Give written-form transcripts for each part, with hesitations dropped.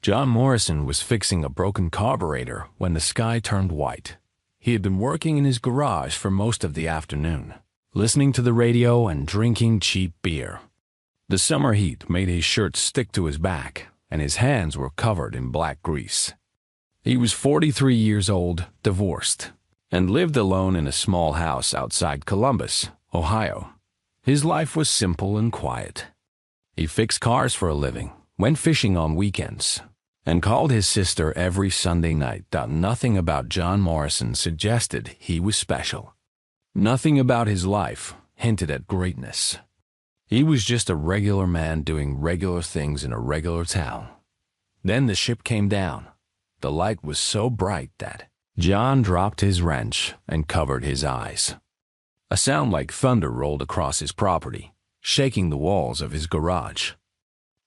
John Morrison was fixing a broken carburetor when the sky turned white. He had been working in his garage for most of the afternoon, listening to the radio and drinking cheap beer. The summer heat made his shirt stick to his back, and his hands were covered in black grease. He was 43 years old, divorced, and lived alone in a small house outside Columbus, Ohio. His life was simple and quiet. He fixed cars for a living, went fishing on weekends, and called his sister every Sunday night that nothing about John Morrison suggested he was special. Nothing about his life hinted at greatness. He was just a regular man doing regular things in a regular town. Then the ship came down. The light was so bright that John dropped his wrench and covered his eyes. A sound like thunder rolled across his property, shaking the walls of his garage.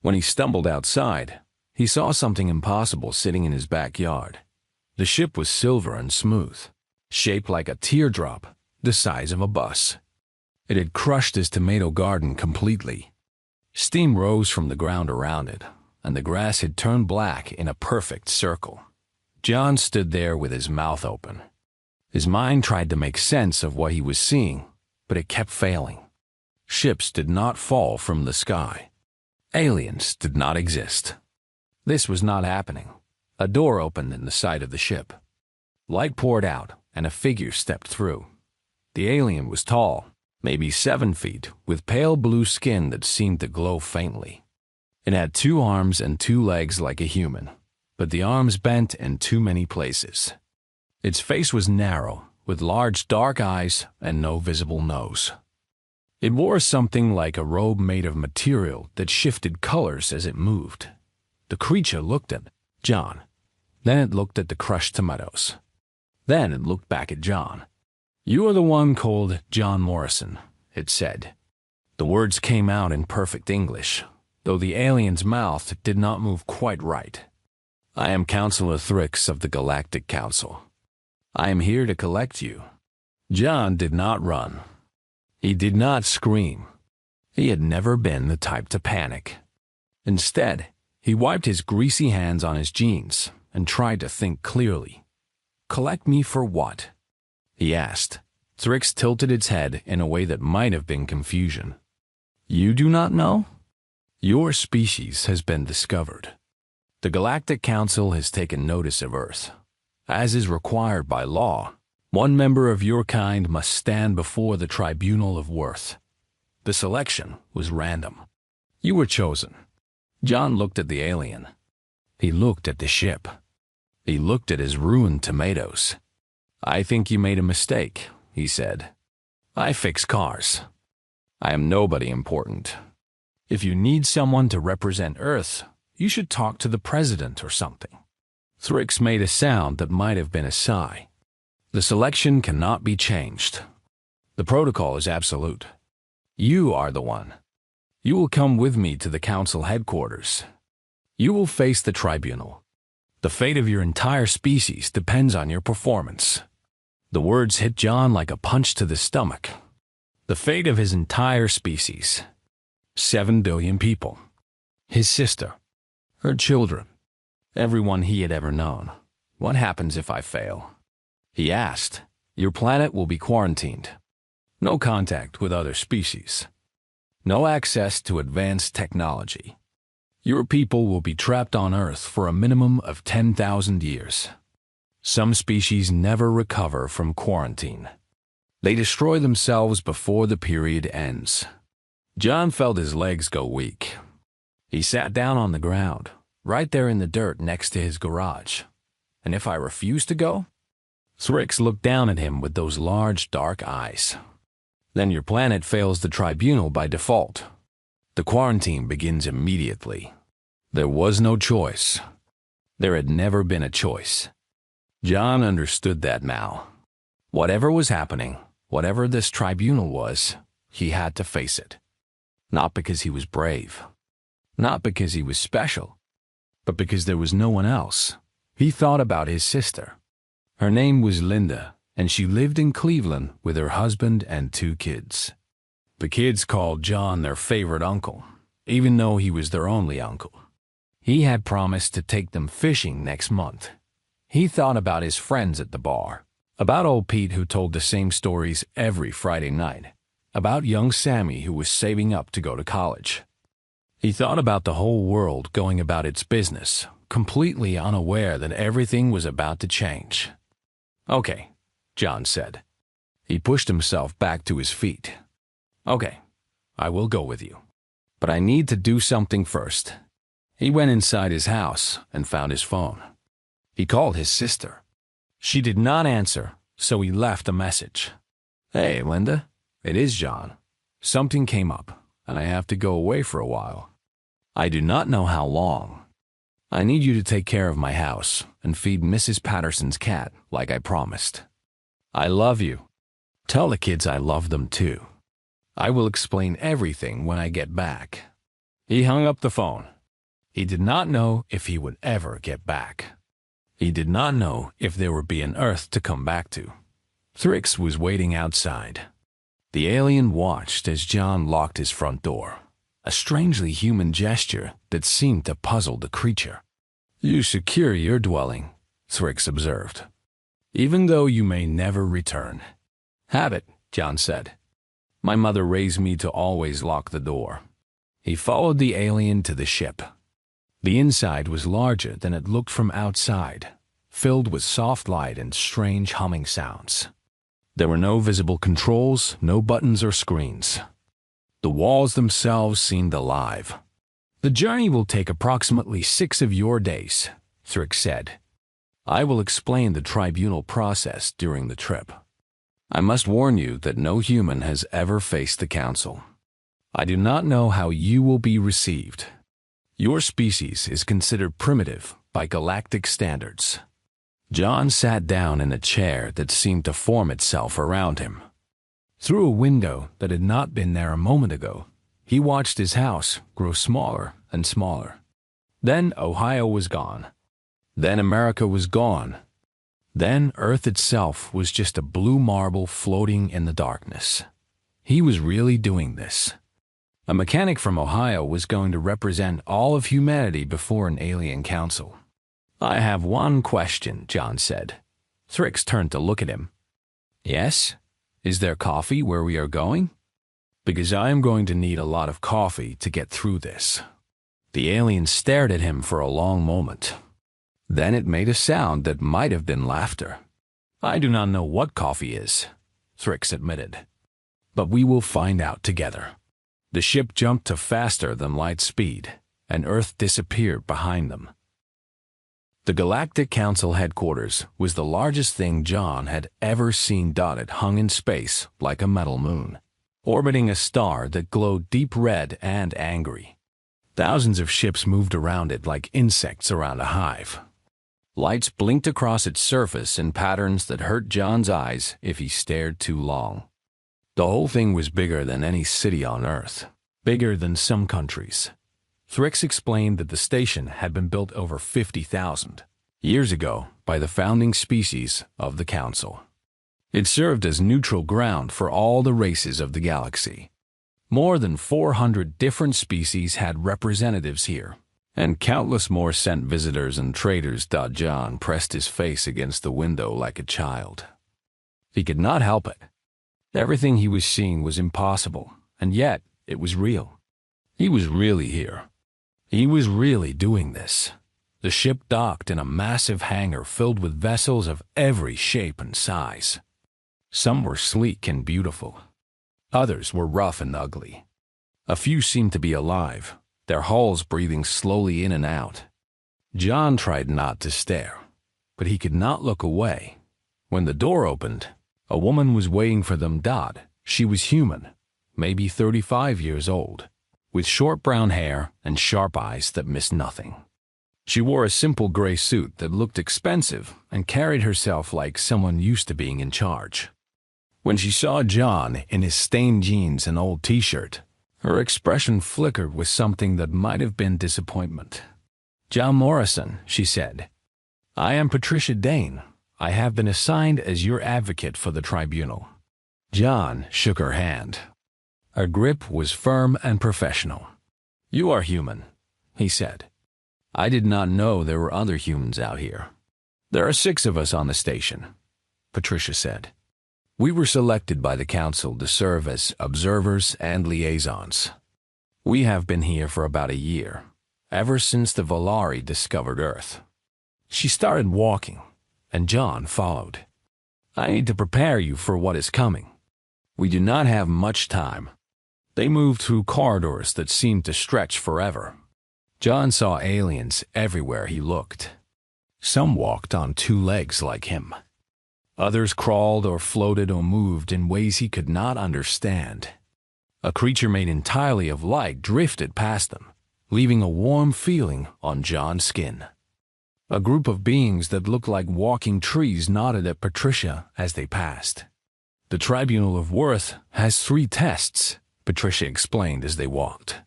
When he stumbled outside, he saw something impossible sitting in his backyard. The ship was silver and smooth, shaped like a teardrop, the size of a bus. It had crushed his tomato garden completely. Steam rose from the ground around it, and the grass had turned black in a perfect circle. John stood there with his mouth open. His mind tried to make sense of what he was seeing, but it kept failing. Ships did not fall from the sky. Aliens did not exist. This was not happening. A door opened in the side of the ship. Light poured out, and a figure stepped through. The alien was tall, maybe 7 feet, with pale blue skin that seemed to glow faintly. It had 2 arms and 2 legs like a human, but the arms bent in too many places. Its face was narrow, with large dark eyes and no visible nose. It wore something like a robe made of material that shifted colors as it moved. The creature looked at John. Then it looked at the crushed tomatoes. Then it looked back at John. "You are the one called John Morrison," it said. The words came out in perfect English, though the alien's mouth did not move quite right. "I am Councilor Thrix of the Galactic Council. I am here to collect you." John did not run. He did not scream. He had never been the type to panic. Instead, he wiped his greasy hands on his jeans and tried to think clearly. "Collect me for what?" he asked. Thrix tilted its head in a way that might have been confusion. "You do not know? Your species has been discovered. The Galactic Council has taken notice of Earth. As is required by law, one member of your kind must stand before the Tribunal of Worth. The selection was random. You were chosen." John looked at the alien. He looked at the ship. He looked at his ruined tomatoes. "I think you made a mistake," he said. "I fix cars. I am nobody important. If you need someone to represent Earth, you should talk to the president or something." Thrix made a sound that might have been a sigh. "The selection cannot be changed. The protocol is absolute. You are the one. You will come with me to the council headquarters. You will face the tribunal. The fate of your entire species depends on your performance." The words hit John like a punch to the stomach. The fate of his entire species. 7 billion people. His sister. Her children. Everyone he had ever known. "What happens if I fail?" he asked. "Your planet will be quarantined. No contact with other species. No access to advanced technology. Your people will be trapped on Earth for a minimum of 10,000 years. Some species never recover from quarantine. They destroy themselves before the period ends." John felt his legs go weak. He sat down on the ground, right there in the dirt next to his garage. "And if I refuse to go?" Thrix looked down at him with those large, dark eyes. "Then your planet fails the tribunal by default. The quarantine begins immediately." There was no choice. There had never been a choice. John understood that now. Whatever was happening, whatever this tribunal was, he had to face it. Not because he was brave. Not because he was special. But because there was no one else. He thought about his sister. Her name was Linda, and she lived in Cleveland with her husband and 2 kids. The kids called John their favorite uncle, even though he was their only uncle. He had promised to take them fishing next month. He thought about his friends at the bar, about old Pete who told the same stories every Friday night, about young Sammy who was saving up to go to college. He thought about the whole world going about its business, completely unaware that everything was about to change. "Okay," John said. He pushed himself back to his feet. "Okay, I will go with you. But I need to do something first." He went inside his house and found his phone. He called his sister. She did not answer, so he left a message. "Hey, Linda, it is John. Something came up, and I have to go away for a while. I do not know how long. I need you to take care of my house and feed Mrs. Patterson's cat like I promised. I love you. Tell the kids I love them too. I will explain everything when I get back." He hung up the phone. He did not know if he would ever get back. He did not know if there would be an Earth to come back to. Thrix was waiting outside. The alien watched as John locked his front door, a strangely human gesture that seemed to puzzle the creature. "You secure your dwelling," Thrix observed, "even though you may never return." "Habit," John said. "My mother raised me to always lock the door." He followed the alien to the ship. The inside was larger than it looked from outside, filled with soft light and strange humming sounds. There were no visible controls, no buttons or screens. The walls themselves seemed alive. "The journey will take approximately 6 of your days," Thrix said. "I will explain the tribunal process during the trip. I must warn you that no human has ever faced the Council. I do not know how you will be received. Your species is considered primitive by galactic standards." John sat down in a chair that seemed to form itself around him. Through a window that had not been there a moment ago, he watched his house grow smaller and smaller. Then Ohio was gone. Then America was gone. Then Earth itself was just a blue marble floating in the darkness. He was really doing this. A mechanic from Ohio was going to represent all of humanity before an alien council. "I have one question," John said. Thrix turned to look at him. "Yes? Is there coffee where we are going?" "Because I am going to need a lot of coffee to get through this." The alien stared at him for a long moment. Then it made a sound that might have been laughter. "I do not know what coffee is," Thrix admitted. "But we will find out together." The ship jumped to faster than light speed, and Earth disappeared behind them. The Galactic Council headquarters was the largest thing John had ever seen dotted hung in space like a metal moon, orbiting a star that glowed deep red and angry. Thousands of ships moved around it like insects around a hive. Lights blinked across its surface in patterns that hurt John's eyes if he stared too long. The whole thing was bigger than any city on Earth, bigger than some countries. Thrix explained that the station had been built over 50,000 years ago by the founding species of the Council. It served as neutral ground for all the races of the galaxy. More than 400 different species had representatives here, and countless more sent visitors and traders. John pressed his face against the window like a child. He could not help it. Everything he was seeing was impossible, and yet it was real. He was really here. He was really doing this. The ship docked in a massive hangar filled with vessels of every shape and size. Some were sleek and beautiful. Others were rough and ugly. A few seemed to be alive, their hulls breathing slowly in and out. John tried not to stare, but he could not look away. When the door opened, a woman was waiting for them. She was human, maybe 35 years old, with short brown hair and sharp eyes that missed nothing. She wore a simple gray suit that looked expensive and carried herself like someone used to being in charge. When she saw John in his stained jeans and old t-shirt, her expression flickered with something that might have been disappointment. "John Morrison," she said. "I am Patricia Dane. I have been assigned as your advocate for the tribunal." John shook her hand. Her grip was firm and professional. "You are human," he said. I did not know there were other humans out here. There are 6 of us on the station, Patricia said. We were selected by the council to serve as observers and liaisons. We have been here for about a year, ever since the Volari discovered Earth. She started walking, and John followed. I need to prepare you for what is coming. We do not have much time. They moved through corridors that seemed to stretch forever. John saw aliens everywhere he looked. Some walked on 2 legs like him. Others crawled or floated or moved in ways he could not understand. A creature made entirely of light drifted past them, leaving a warm feeling on John's skin. A group of beings that looked like walking trees nodded at Patricia as they passed. The Tribunal of Worth has 3 tests, Patricia explained as they walked.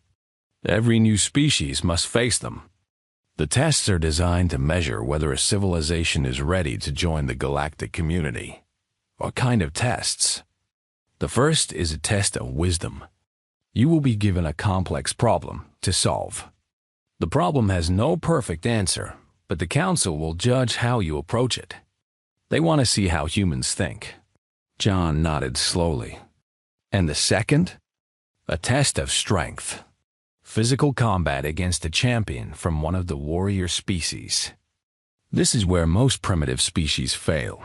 Every new species must face them. The tests are designed to measure whether a civilization is ready to join the galactic community. What kind of tests? The first is a test of wisdom. You will be given a complex problem to solve. The problem has no perfect answer, but the council will judge how you approach it. They want to see how humans think. John nodded slowly. And the second? A test of strength. Physical combat against a champion from one of the warrior species. This is where most primitive species fail.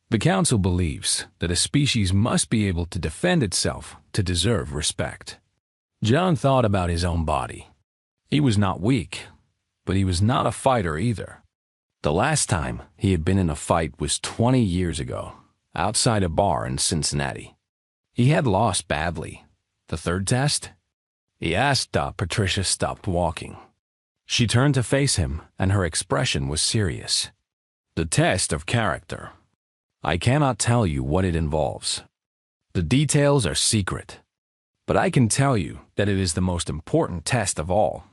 The council believes that a species must be able to defend itself to deserve respect. John thought about his own body. He was not weak, but he was not a fighter either. The last time he had been in a fight was 20 years ago, outside a bar in Cincinnati. He had lost badly. The third test? He asked. Patricia stopped walking. She turned to face him, and her expression was serious. The test of character. I cannot tell you what it involves. The details are secret. But I can tell you that it is the most important test of all.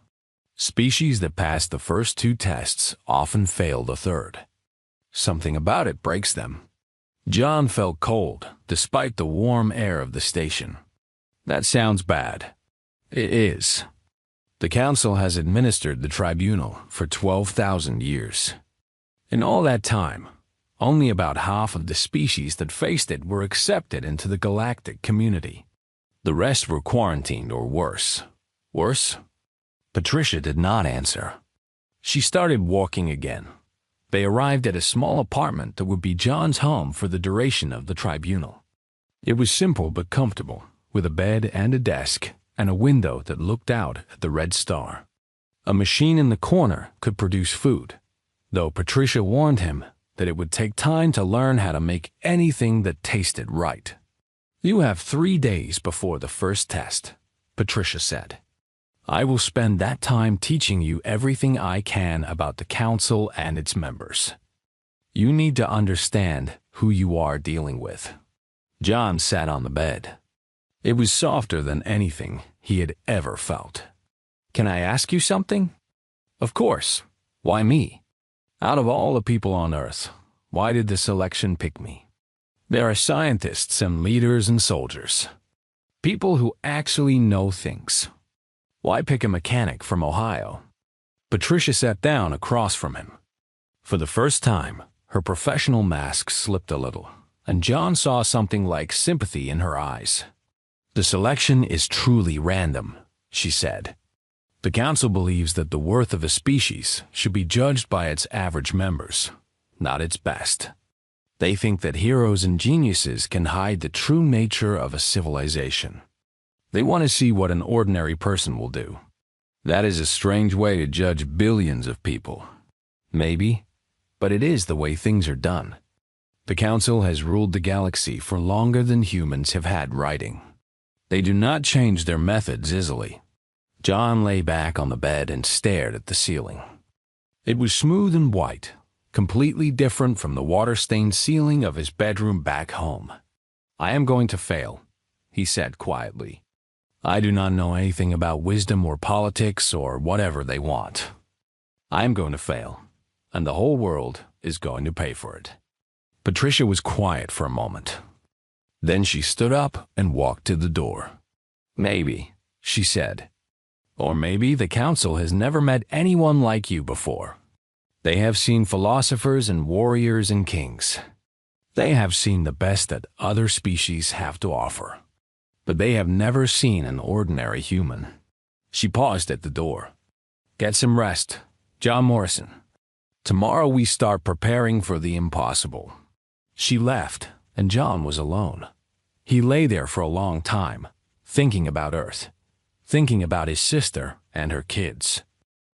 Species that pass the first 2 tests often fail the third. Something about it breaks them. John felt cold, despite the warm air of the station. That sounds bad. It is. The council has administered the tribunal for 12,000 years. In all that time, only about half of the species that faced it were accepted into the galactic community. The rest were quarantined or worse. Worse? Patricia did not answer. She started walking again. They arrived at a small apartment that would be John's home for the duration of the tribunal. It was simple but comfortable, with a bed and a desk, and a window that looked out at the Red Star. A machine in the corner could produce food, though Patricia warned him that it would take time to learn how to make anything that tasted right. You have 3 days before the first test, Patricia said. I will spend that time teaching you everything I can about the council and its members. You need to understand who you are dealing with. John sat on the bed. It was softer than anything he had ever felt. Can I ask you something? Of course. Why me? Out of all the people on Earth, why did the selection pick me? There are scientists and leaders and soldiers. People who actually know things. Why pick a mechanic from Ohio? Patricia sat down across from him. For the first time, her professional mask slipped a little, and John saw something like sympathy in her eyes. The selection is truly random, she said. The council believes that the worth of a species should be judged by its average members, not its best. They think that heroes and geniuses can hide the true nature of a civilization. They want to see what an ordinary person will do. That is a strange way to judge billions of people. Maybe, but it is the way things are done. The council has ruled the galaxy for longer than humans have had writing. They do not change their methods easily. John lay back on the bed and stared at the ceiling. It was smooth and white, completely different from the water-stained ceiling of his bedroom back home. I am going to fail, he said quietly. I do not know anything about wisdom or politics or whatever they want. I am going to fail, and the whole world is going to pay for it. Patricia was quiet for a moment. Then she stood up and walked to the door. Maybe, she said. Or maybe the council has never met anyone like you before. They have seen philosophers and warriors and kings. They have seen the best that other species have to offer. But they have never seen an ordinary human. She paused at the door. Get some rest, John Morrison. Tomorrow we start preparing for the impossible. She left, and John was alone. He lay there for a long time, thinking about Earth, thinking about his sister and her kids,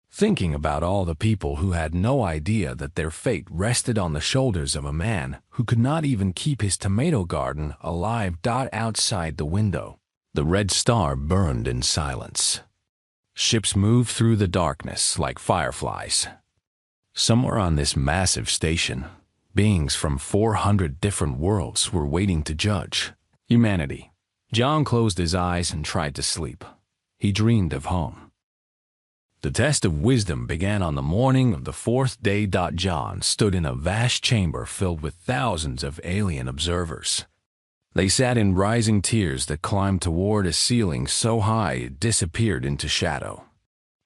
thinking about all the people who had no idea that their fate rested on the shoulders of a man who could not even keep his tomato garden alive. Outside the window, the red star burned in silence. Ships moved through the darkness like fireflies. Somewhere on this massive station, beings from 400 different worlds were waiting to judge humanity. John closed his eyes and tried to sleep. He dreamed of home. The test of wisdom began on the morning of the fourth day. John stood in a vast chamber filled with thousands of alien observers. They sat in rising tiers that climbed toward a ceiling so high it disappeared into shadow.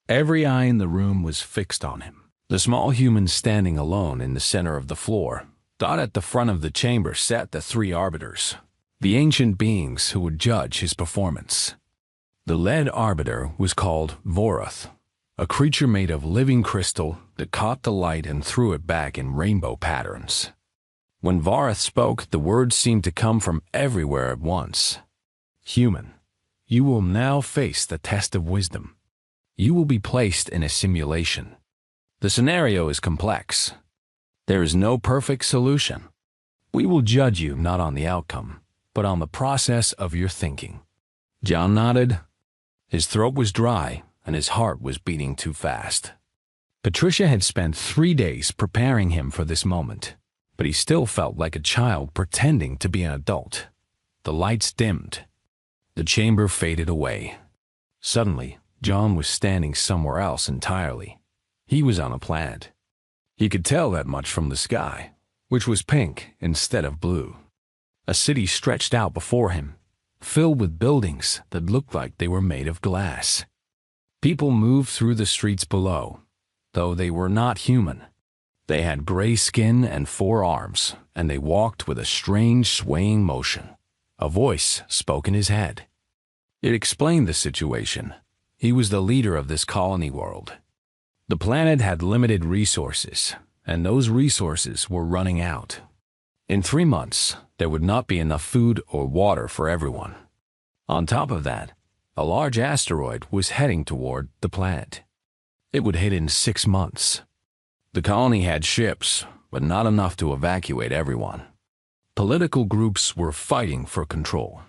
Every eye in the room was fixed on him. The small human standing alone in the center of the floor. At the front of the chamber sat the three arbiters, the ancient beings who would judge his performance. The lead arbiter was called Vorath, a creature made of living crystal that caught the light and threw it back in rainbow patterns. When Vorath spoke, the words seemed to come from everywhere at once. Human, you will now face the test of wisdom. You will be placed in a simulation. The scenario is complex. There is no perfect solution. We will judge you not on the outcome, but on the process of your thinking. John nodded. His throat was dry, and his heart was beating too fast. Patricia had spent 3 days preparing him for this moment, but he still felt like a child pretending to be an adult. The lights dimmed. The chamber faded away. Suddenly, John was standing somewhere else entirely. He was on a planet. He could tell that much from the sky, which was pink instead of blue. A city stretched out before him, filled with buildings that looked like they were made of glass. People moved through the streets below, though they were not human. They had gray skin and 4 arms, and they walked with a strange swaying motion. A voice spoke in his head. It explained the situation. He was the leader of this colony world. The planet had limited resources, and those resources were running out. In 3 months, there would not be enough food or water for everyone. On top of that, a large asteroid was heading toward the planet. It would hit in 6 months. The colony had ships, but not enough to evacuate everyone. Political groups were fighting for control.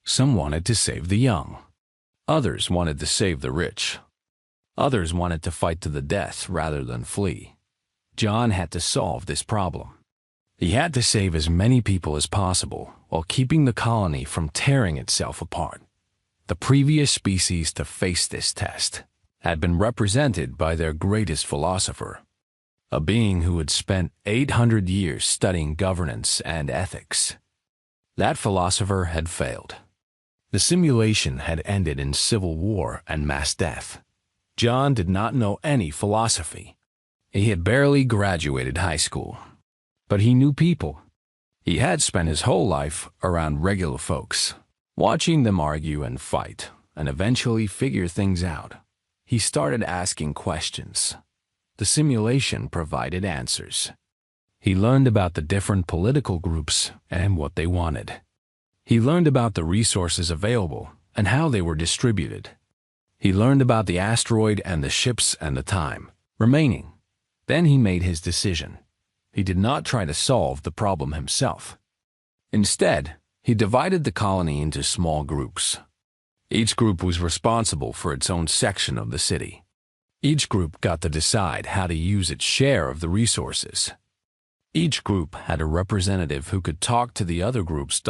Some wanted to save the young. Others wanted to save the rich. Others wanted to fight to the death rather than flee. John had to solve this problem. He had to save as many people as possible while keeping the colony from tearing itself apart. The previous species to face this test had been represented by their greatest philosopher, a being who had spent 800 years studying governance and ethics. That philosopher had failed. The simulation had ended in civil war and mass death. John did not know any philosophy. He had barely graduated high school, but he knew people. He had spent his whole life around regular folks, watching them argue and fight, and eventually figure things out. He started asking questions. The simulation provided answers. He learned about the different political groups and what they wanted. He learned about the resources available and how they were distributed. He learned about the asteroid and the ships and the time remaining. Then he made his decision. He did not try to solve the problem himself. Instead, he divided the colony into small groups. Each group was responsible for its own section of the city. Each group got to decide how to use its share of the resources. Each group had a representative who could talk to the other groups.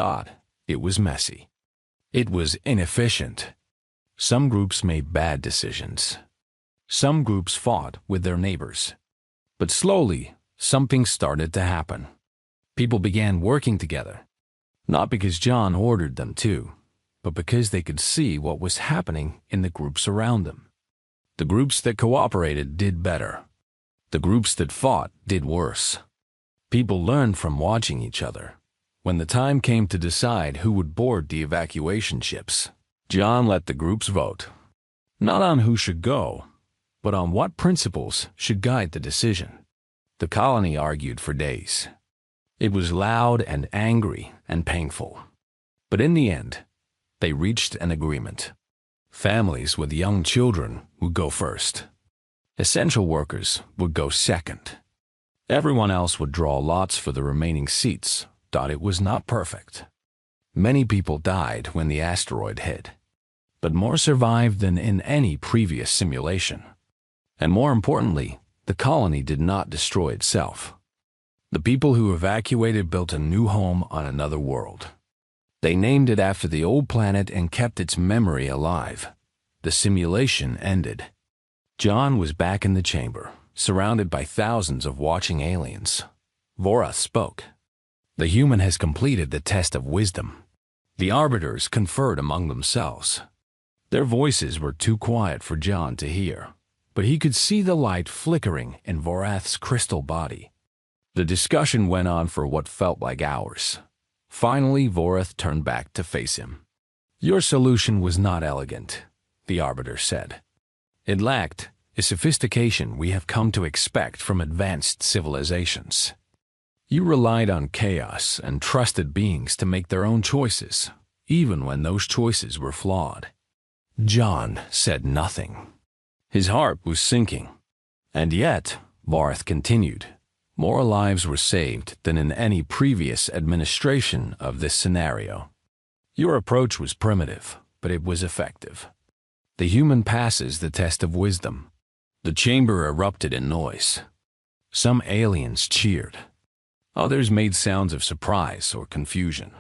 It was messy. It was inefficient. Some groups made bad decisions. Some groups fought with their neighbors. But slowly, something started to happen. People began working together, not because John ordered them to, but because they could see what was happening in the groups around them. The groups that cooperated did better. The groups that fought did worse. People learned from watching each other. When the time came to decide who would board the evacuation ships, John let the groups vote. Not on who should go, but on what principles should guide the decision. The colony argued for days. It was loud and angry and painful. But in the end, they reached an agreement. Families with young children would go first. Essential workers would go second. Everyone else would draw lots for the remaining seats, thought it was not perfect. Many people died when the asteroid hit, but more survived than in any previous simulation. And more importantly, the colony did not destroy itself. The people who evacuated built a new home on another world. They named it after the old planet and kept its memory alive. The simulation ended. John was back in the chamber, surrounded by thousands of watching aliens. Vorath spoke. The human has completed the test of wisdom. The arbiters conferred among themselves. Their voices were too quiet for John to hear, but he could see the light flickering in Vorath's crystal body. The discussion went on for what felt like hours. Finally, Vorath turned back to face him. Your solution was not elegant, the arbiter said. It lacked a sophistication we have come to expect from advanced civilizations. You relied on chaos and trusted beings to make their own choices, even when those choices were flawed. John said nothing. His heart was sinking. And yet, Vorath continued, more lives were saved than in any previous administration of this scenario. Your approach was primitive, but it was effective. The human passes the test of wisdom. The chamber erupted in noise. Some aliens cheered. Others made sounds of surprise or confusion.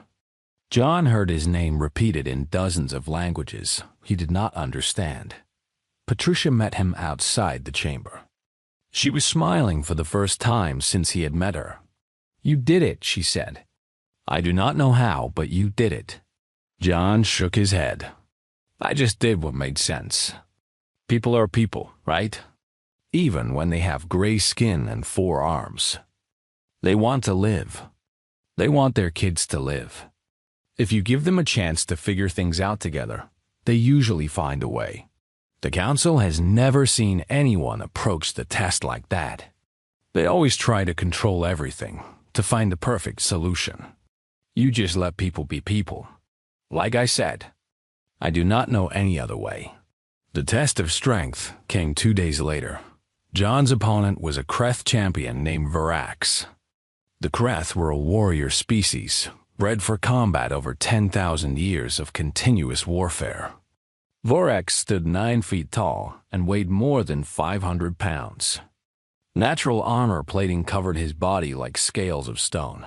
John heard his name repeated in dozens of languages he did not understand. Patricia met him outside the chamber. She was smiling for the first time since he had met her. You did it, she said. I do not know how, but you did it. John shook his head. I just did what made sense. People are people, right? Even when they have gray skin and 4 arms. They want to live. They want their kids to live. If you give them a chance to figure things out together, they usually find a way. The Council has never seen anyone approach the test like that. They always try to control everything, to find the perfect solution. You just let people be people. Like I said, I do not know any other way. The test of strength came 2 days later. John's opponent was a Kreth champion named Varax. The Kreth were a warrior species, bred for combat over 10,000 years of continuous warfare. Vorax stood 9 feet tall and weighed more than 500 pounds. Natural armor plating covered his body like scales of stone.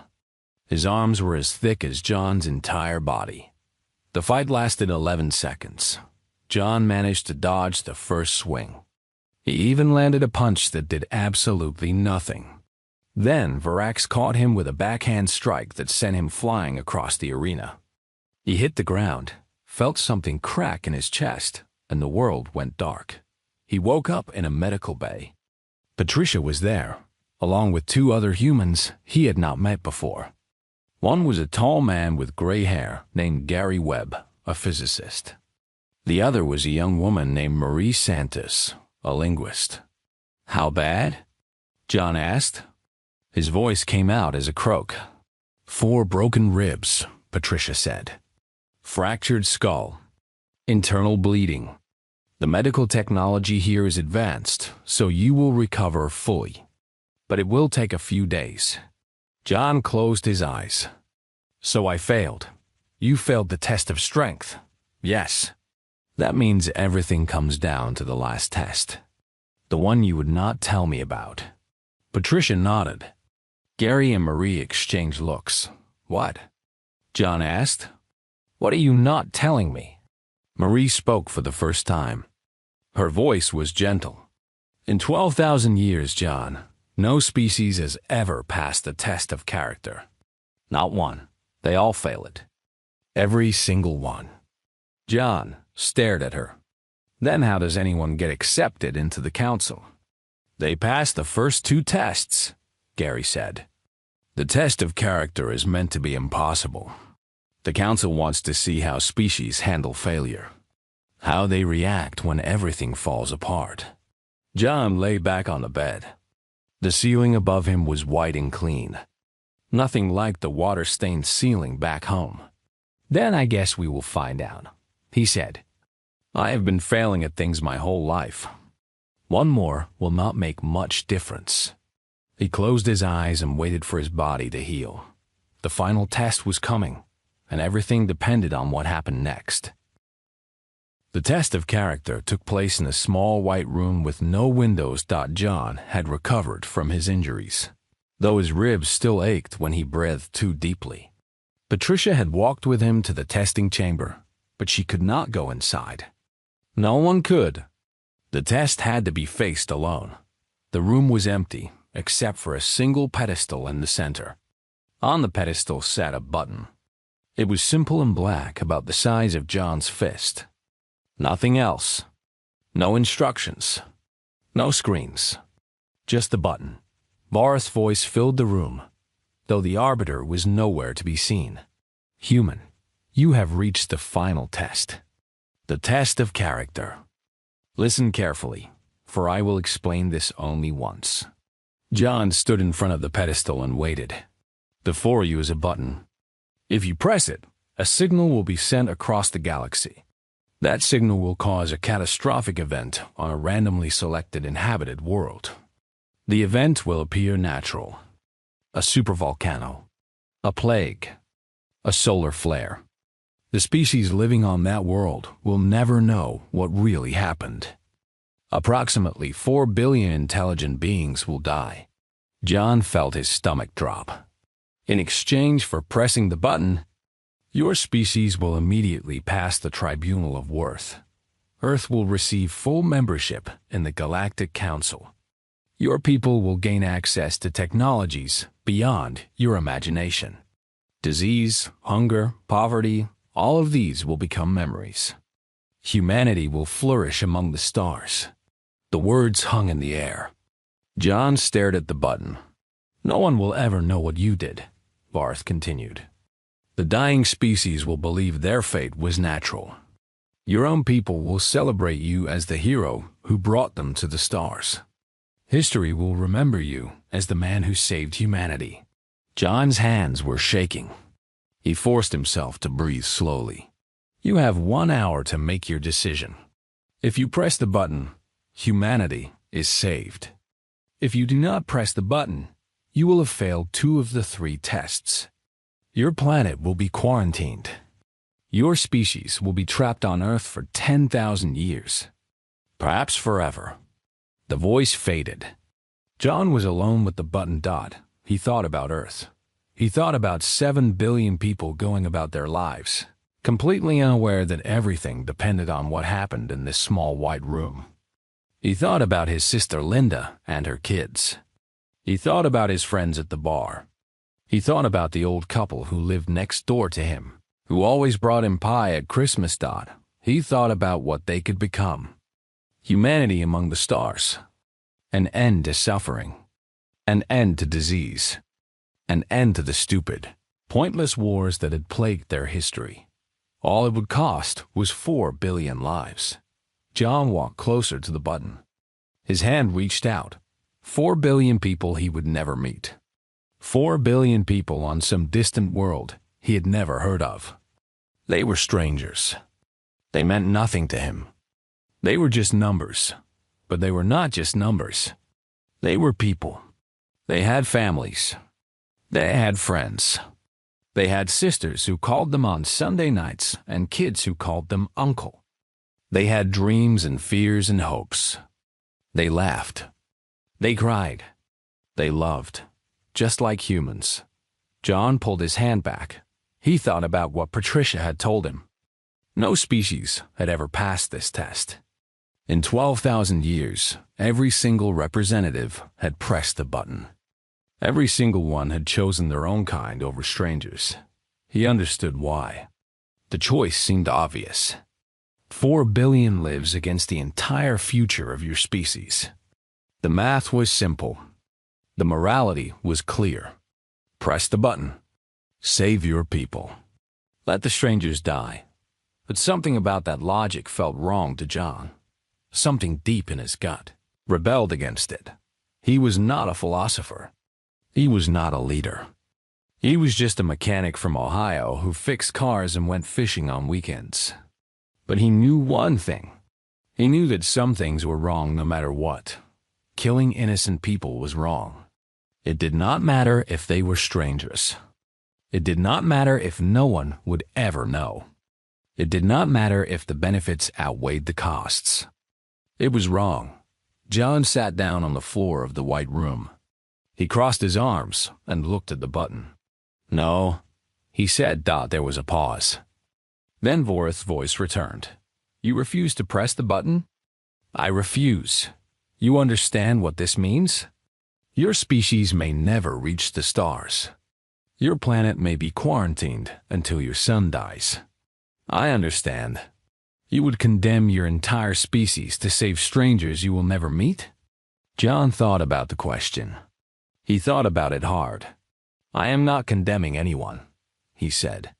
His arms were as thick as John's entire body. The fight lasted 11 seconds. John managed to dodge the first swing. He even landed a punch that did absolutely nothing. Then Varax caught him with a backhand strike that sent him flying across the arena. He hit the ground, felt something crack in his chest, and the world went dark. He woke up in a medical bay. Patricia was there, along with 2 other humans he had not met before. One was a tall man with gray hair named Gary Webb, a physicist. The other was a young woman named Marie Santos, a linguist. How bad? John asked. His voice came out as a croak. 4 broken ribs, Patricia said. Fractured skull. Internal bleeding. The medical technology here is advanced, so you will recover fully. But it will take a few days. John closed his eyes. So I failed. You failed the test of strength. Yes. That means everything comes down to the last test. The one you would not tell me about. Patricia nodded. Gary and Marie exchanged looks. What? John asked. What are you not telling me? Marie spoke for the first time. Her voice was gentle. In 12,000 years, John, no species has ever passed the test of character. Not one. They all fail it. Every single one. John stared at her. Then how does anyone get accepted into the council? They passed the first 2 tests, Gary said. The test of character is meant to be impossible. The council wants to see how species handle failure, how they react when everything falls apart. John lay back on the bed. The ceiling above him was white and clean. Nothing like the water-stained ceiling back home. Then I guess we will find out, he said. I have been failing at things my whole life. One more will not make much difference. He closed his eyes and waited for his body to heal. The final test was coming, and everything depended on what happened next. The test of character took place in a small white room with no windows. John had recovered from his injuries, though his ribs still ached when he breathed too deeply. Patricia had walked with him to the testing chamber, but she could not go inside. No one could. The test had to be faced alone. The room was empty, except for a single pedestal in the center. On the pedestal sat a button. It was simple and black, about the size of John's fist. Nothing else. No instructions. No screens. Just the button. Barth's voice filled the room, though the arbiter was nowhere to be seen. Human, you have reached the final test. The test of character. Listen carefully, for I will explain this only once. John stood in front of the pedestal and waited. Before you is a button. If you press it, a signal will be sent across the galaxy. That signal will cause a catastrophic event on a randomly selected inhabited world. The event will appear natural. A supervolcano, a plague, a solar flare. The species living on that world will never know what really happened. Approximately 4 billion intelligent beings will die. John felt his stomach drop. In exchange for pressing the button, your species will immediately pass the Tribunal of Worth. Earth will receive full membership in the Galactic Council. Your people will gain access to technologies beyond your imagination. Disease, hunger, poverty, all of these will become memories. Humanity will flourish among the stars. The words hung in the air. John stared at the button. No one will ever know what you did, Barth continued. The dying species will believe their fate was natural. Your own people will celebrate you as the hero who brought them to the stars. History will remember you as the man who saved humanity. John's hands were shaking. He forced himself to breathe slowly. You have 1 hour to make your decision. If you press the button, humanity is saved. If you do not press the button, you will have failed 2 of the 3 tests. Your planet will be quarantined. Your species will be trapped on Earth for 10,000 years. Perhaps forever. The voice faded. John was alone with the button dot. He thought about Earth. He thought about 7 billion people going about their lives, completely unaware that everything depended on what happened in this small white room. He thought about his sister Linda and her kids. He thought about his friends at the bar. He thought about the old couple who lived next door to him, who always brought him pie at Christmas. He thought about what they could become. Humanity among the stars. An end to suffering. An end to disease. An end to the stupid, pointless wars that had plagued their history. All it would cost was 4 billion lives. John walked closer to the button. His hand reached out. 4 billion people he would never meet. 4 billion people on some distant world he had never heard of. They were strangers. They meant nothing to him. They were just numbers. But they were not just numbers. They were people. They had families. They had friends. They had sisters who called them on Sunday nights and kids who called them uncle. They had dreams and fears and hopes. They laughed. They cried. They loved. Just like humans. John pulled his hand back. He thought about what Patricia had told him. No species had ever passed this test. In 12,000 years, every single representative had pressed the button. Every single one had chosen their own kind over strangers. He understood why. The choice seemed obvious. 4 billion lives against the entire future of your species. The math was simple. The morality was clear. Press the button. Save your people. Let the strangers die. But something about that logic felt wrong to John. Something deep in his gut rebelled against it. He was not a philosopher. He was not a leader. He was just a mechanic from Ohio who fixed cars and went fishing on weekends. But he knew one thing. He knew that some things were wrong no matter what. Killing innocent people was wrong. It did not matter if they were strangers. It did not matter if no one would ever know. It did not matter if the benefits outweighed the costs. It was wrong. John sat down on the floor of the white room. He crossed his arms and looked at the button. No, he said. There was a pause. Then Vorth's voice returned. You refuse to press the button? I refuse. You understand what this means? Your species may never reach the stars. Your planet may be quarantined until your son dies. I understand. You would condemn your entire species to save strangers you will never meet? John thought about the question. He thought about it hard. I am not condemning anyone, he said.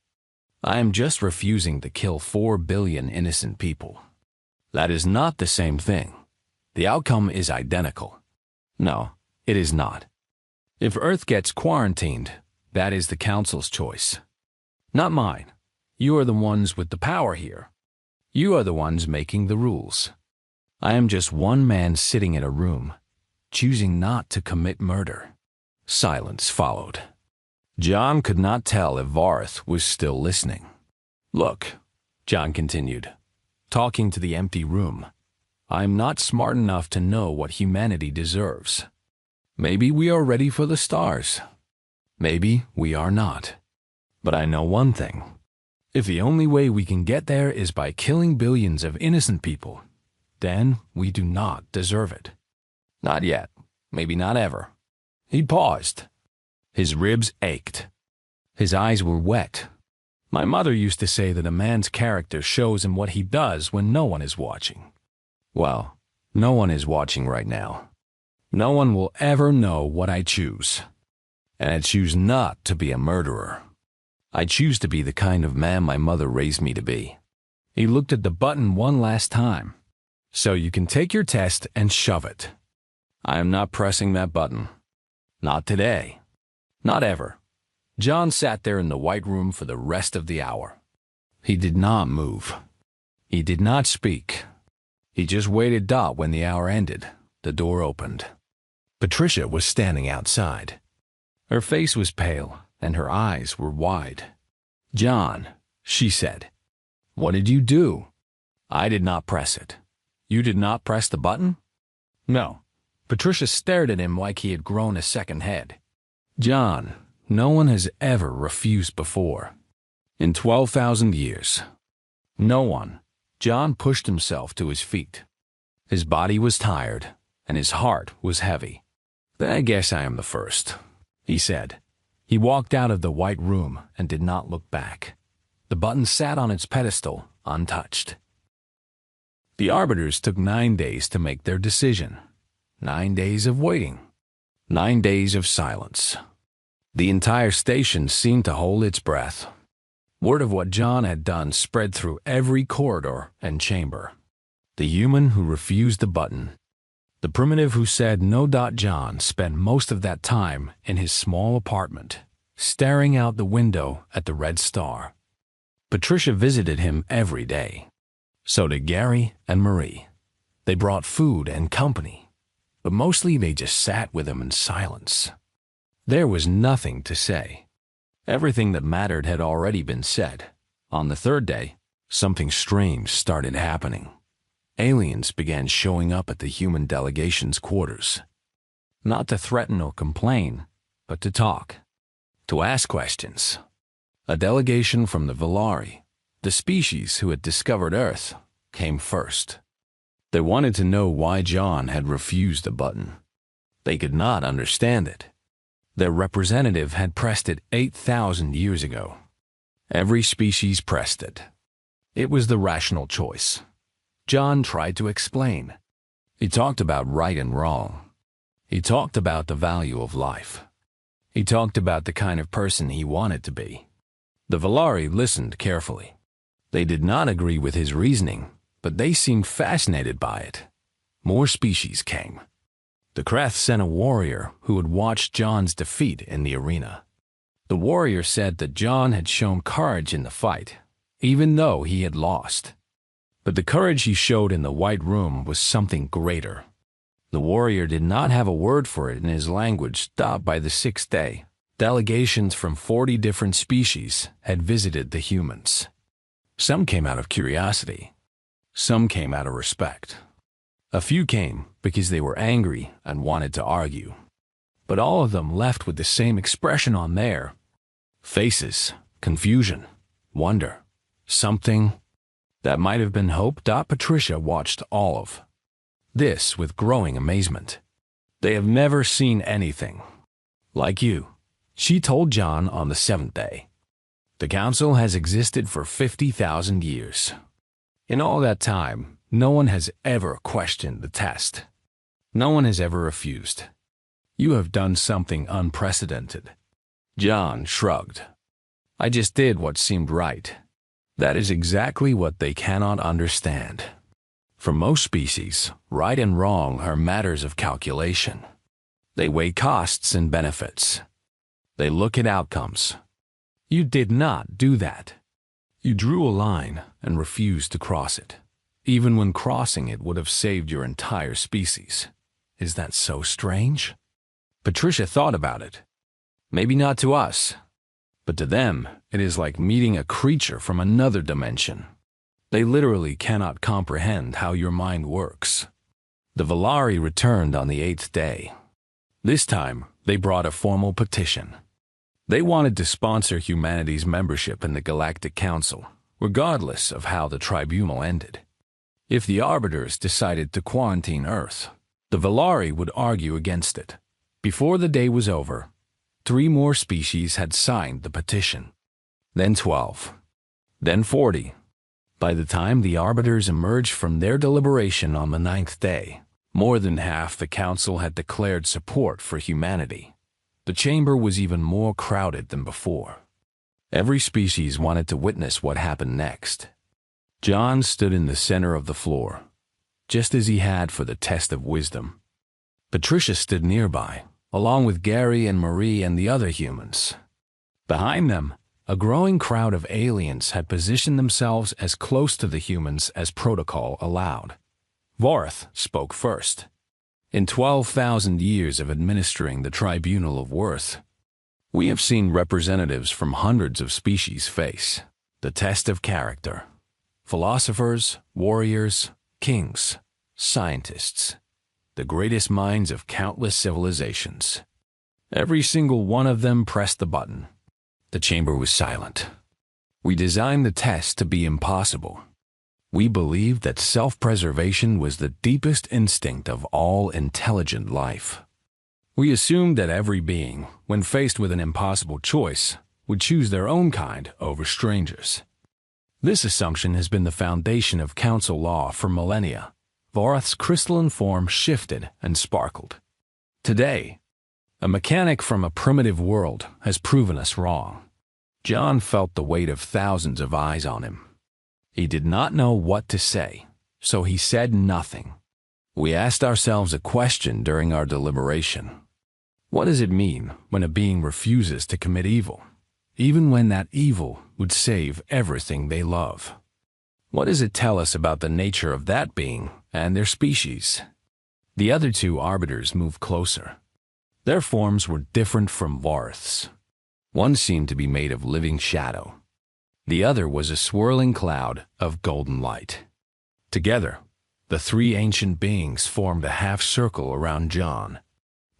I am just refusing to kill 4 billion innocent people. That is not the same thing. The outcome is identical. No, it is not. If Earth gets quarantined, that is the Council's choice. Not mine. You are the ones with the power here. You are the ones making the rules. I am just one man sitting in a room, choosing not to commit murder. Silence followed. John could not tell if Vorth was still listening. Look, John continued, talking to the empty room. I am not smart enough to know what humanity deserves. Maybe we are ready for the stars. Maybe we are not. But I know one thing. If the only way we can get there is by killing billions of innocent people, then we do not deserve it. Not yet. Maybe not ever. He paused. His ribs ached. His eyes were wet. My mother used to say that a man's character shows in what he does when no one is watching. Well, no one is watching right now. No one will ever know what I choose. And I choose not to be a murderer. I choose to be the kind of man my mother raised me to be. He looked at the button one last time. So you can take your test and shove it. I am not pressing that button. Not today. Not ever. John sat there in the white room for the rest of the hour. He did not move. He did not speak. He just waited. When the hour ended, the door opened. Patricia was standing outside. Her face was pale, and her eyes were wide. John, she said, what did you do? I did not press it. You did not press the button? No. Patricia stared at him like he had grown a second head. John, no one has ever refused before. In 12,000 years. No one. John pushed himself to his feet. His body was tired, and his heart was heavy. I guess I am the first, he said. He walked out of the white room and did not look back. The button sat on its pedestal, untouched. The arbiters took 9 days to make their decision. 9 days of waiting. 9 days of silence. The entire station seemed to hold its breath. Word of what John had done spread through every corridor and chamber. The human who refused the button. The primitive who said no. John spent most of that time in his small apartment, staring out the window at the red star. Patricia visited him every day. So did Gary and Marie. They brought food and company, but mostly they just sat with him in silence. There was nothing to say. Everything that mattered had already been said. On the third day, something strange started happening. Aliens began showing up at the human delegation's quarters. Not to threaten or complain, but to talk. To ask questions. A delegation from the Valari, the species who had discovered Earth, came first. They wanted to know why John had refused the button. They could not understand it. Their representative had pressed it 8,000 years ago. Every species pressed it. It was the rational choice. John tried to explain. He talked about right and wrong. He talked about the value of life. He talked about the kind of person he wanted to be. The Valari listened carefully. They did not agree with his reasoning, but they seemed fascinated by it. More species came. The Kreth sent a warrior who had watched John's defeat in the arena. The warrior said that John had shown courage in the fight, even though he had lost. But the courage he showed in the White Room was something greater. The warrior did not have a word for it in his language. Stopped by the 6th day, delegations from 40 different species had visited the humans. Some came out of curiosity. Some came out of respect. A few came because they were angry and wanted to argue. But all of them left with the same expression on their faces: confusion, wonder, something that might have been hope. Patricia watched all of this with growing amazement. They have never seen anything like you, she told John on the 7th day. The council has existed for 50,000 years. In all that time, no one has ever questioned the test. No one has ever refused. You have done something unprecedented. John shrugged. I just did what seemed right. That is exactly what they cannot understand. For most species, right and wrong are matters of calculation. They weigh costs and benefits. They look at outcomes. You did not do that. You drew a line and refused to cross it, even when crossing it would have saved your entire species. Is that so strange? Patricia thought about it. Maybe not to us, but to them, it is like meeting a creature from another dimension. They literally cannot comprehend how your mind works. The Valari returned on the 8th day. This time, they brought a formal petition. They wanted to sponsor humanity's membership in the Galactic Council, regardless of how the tribunal ended. If the Arbiters decided to quarantine Earth, the Valari would argue against it. Before the day was over, 3 more species had signed the petition. Then 12. Then 40. By the time the Arbiters emerged from their deliberation on the 9th day, more than half the Council had declared support for humanity. The chamber was even more crowded than before. Every species wanted to witness what happened next. John stood in the center of the floor, just as he had for the test of wisdom. Patricia stood nearby, along with Gary and Marie and the other humans. Behind them, a growing crowd of aliens had positioned themselves as close to the humans as protocol allowed. Vorth spoke first. In 12,000 years of administering the Tribunal of Worth, we have seen representatives from hundreds of species face the test of character. Philosophers, warriors, kings, scientists, the greatest minds of countless civilizations. Every single one of them pressed the button. The chamber was silent. We designed the test to be impossible. We believed that self-preservation was the deepest instinct of all intelligent life. We assumed that every being, when faced with an impossible choice, would choose their own kind over strangers. This assumption has been the foundation of council law for millennia. Vorth's crystalline form shifted and sparkled. Today, a mechanic from a primitive world has proven us wrong. John felt the weight of thousands of eyes on him. He did not know what to say, so he said nothing. We asked ourselves a question during our deliberation. What does it mean when a being refuses to commit evil, even when that evil would save everything they love? What does it tell us about the nature of that being and their species? The other 2 arbiters moved closer. Their forms were different from Vorth's. One seemed to be made of living shadow. The other was a swirling cloud of golden light. Together, the 3 ancient beings formed a half-circle around John.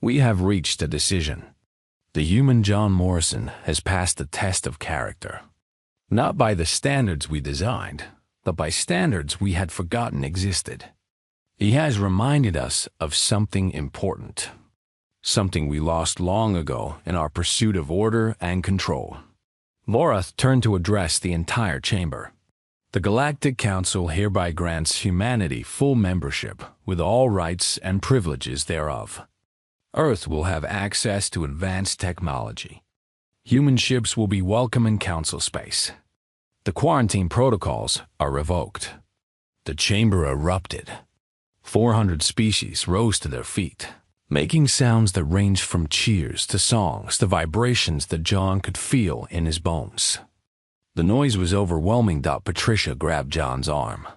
We have reached a decision. The human John Morrison has passed the test of character. Not by the standards we designed, but by standards we had forgotten existed. He has reminded us of something important. Something we lost long ago in our pursuit of order and control. Vorth turned to address the entire chamber. The Galactic Council hereby grants humanity full membership with all rights and privileges thereof. Earth will have access to advanced technology. Human ships will be welcome in council space. The quarantine protocols are revoked. The chamber erupted. 400 species rose to their feet, making sounds that ranged from cheers to songs to vibrations that John could feel in his bones. The noise was overwhelming. Patricia grabbed John's arm.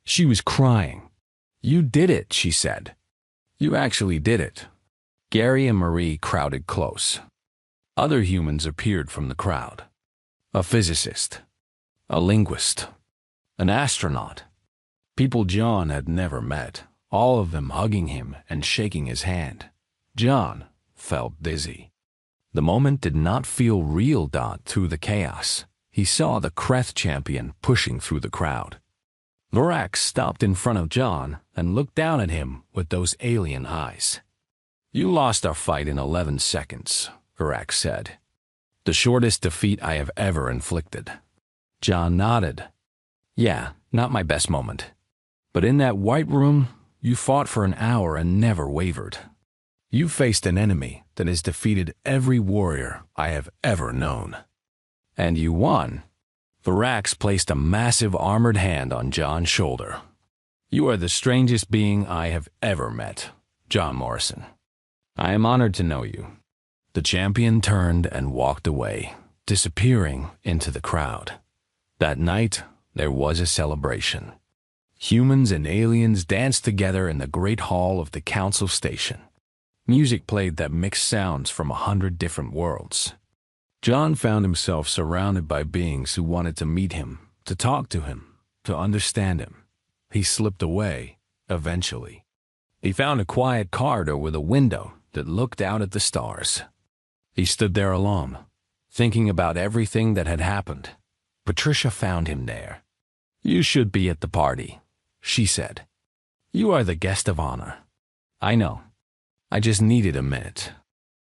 She was crying. "You did it," she said. "You actually did it." Gary and Marie crowded close. Other humans appeared from the crowd. A physicist, a linguist, an astronaut. People John had never met, all of them hugging him and shaking his hand. John felt dizzy. The moment did not feel real. Through the chaos, he saw the Kreth champion pushing through the crowd. Varax stopped in front of John and looked down at him with those alien eyes. "You lost our fight in 11 seconds, Varax said. "The shortest defeat I have ever inflicted." John nodded. "Yeah, not my best moment. But in that white room, you fought for an hour and never wavered. You faced an enemy that has defeated every warrior I have ever known. And you won." Varax placed a massive armored hand on John's shoulder. "You are the strangest being I have ever met, John Morrison. I am honored to know you." The champion turned and walked away, disappearing into the crowd. That night, there was a celebration. Humans and aliens danced together in the great hall of the council station. Music played that mixed sounds from 100 different worlds. John found himself surrounded by beings who wanted to meet him, to talk to him, to understand him. He slipped away, eventually. He found a quiet corridor with a window that looked out at the stars. He stood there alone, thinking about everything that had happened. Patricia found him there. "You should be at the party," she said. "You are the guest of honor." "I know. I just needed a minute."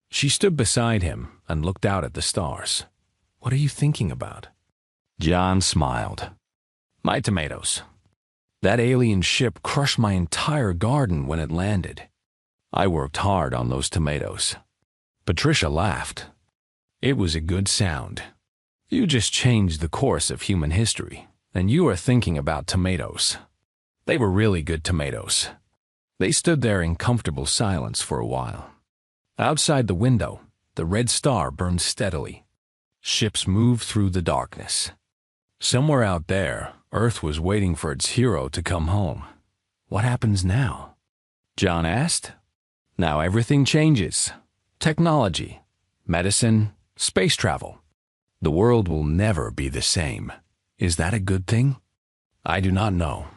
She stood beside him and looked out at the stars. "What are you thinking about?" John smiled. "My tomatoes. That alien ship crushed my entire garden when it landed. I worked hard on those tomatoes." Patricia laughed. "It was a good sound. You just changed the course of human history, and you are thinking about tomatoes." They were really good tomatoes. They stood there in comfortable silence for a while. Outside the window, the red star burned steadily. Ships moved through the darkness. Somewhere out there, Earth was waiting for its hero to come home. "What happens now?" John asked. "Now everything changes. Technology, medicine, space travel. The world will never be the same. Is that a good thing? I do not know.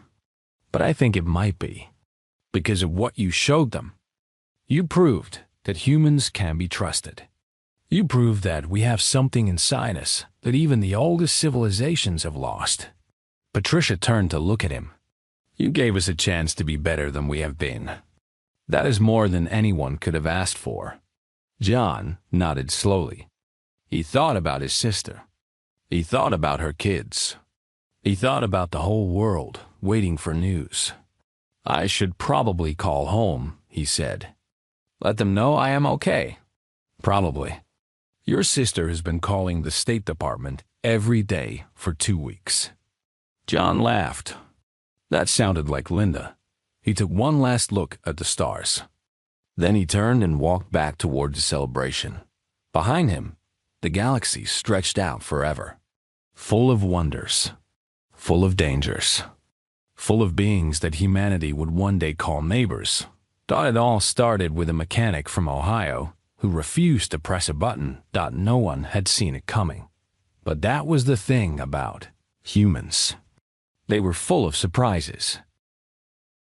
But I think it might be. Because of what you showed them. You proved that humans can be trusted. You proved that we have something inside us that even the oldest civilizations have lost." Patricia turned to look at him. "You gave us a chance to be better than we have been. That is more than anyone could have asked for." John nodded slowly. He thought about his sister. He thought about her kids. He thought about the whole world waiting for news. "I should probably call home," he said. "Let them know I am okay." "Probably. Your sister has been calling the State Department every day for 2 weeks." John laughed. That sounded like Linda. He took one last look at the stars. Then he turned and walked back toward the celebration. Behind him, the galaxy stretched out forever, full of wonders, full of dangers, full of beings that humanity would one day call neighbors. Thought it all started with a mechanic from Ohio who refused to press a button. No one had seen it coming. But that was the thing about humans. They were full of surprises.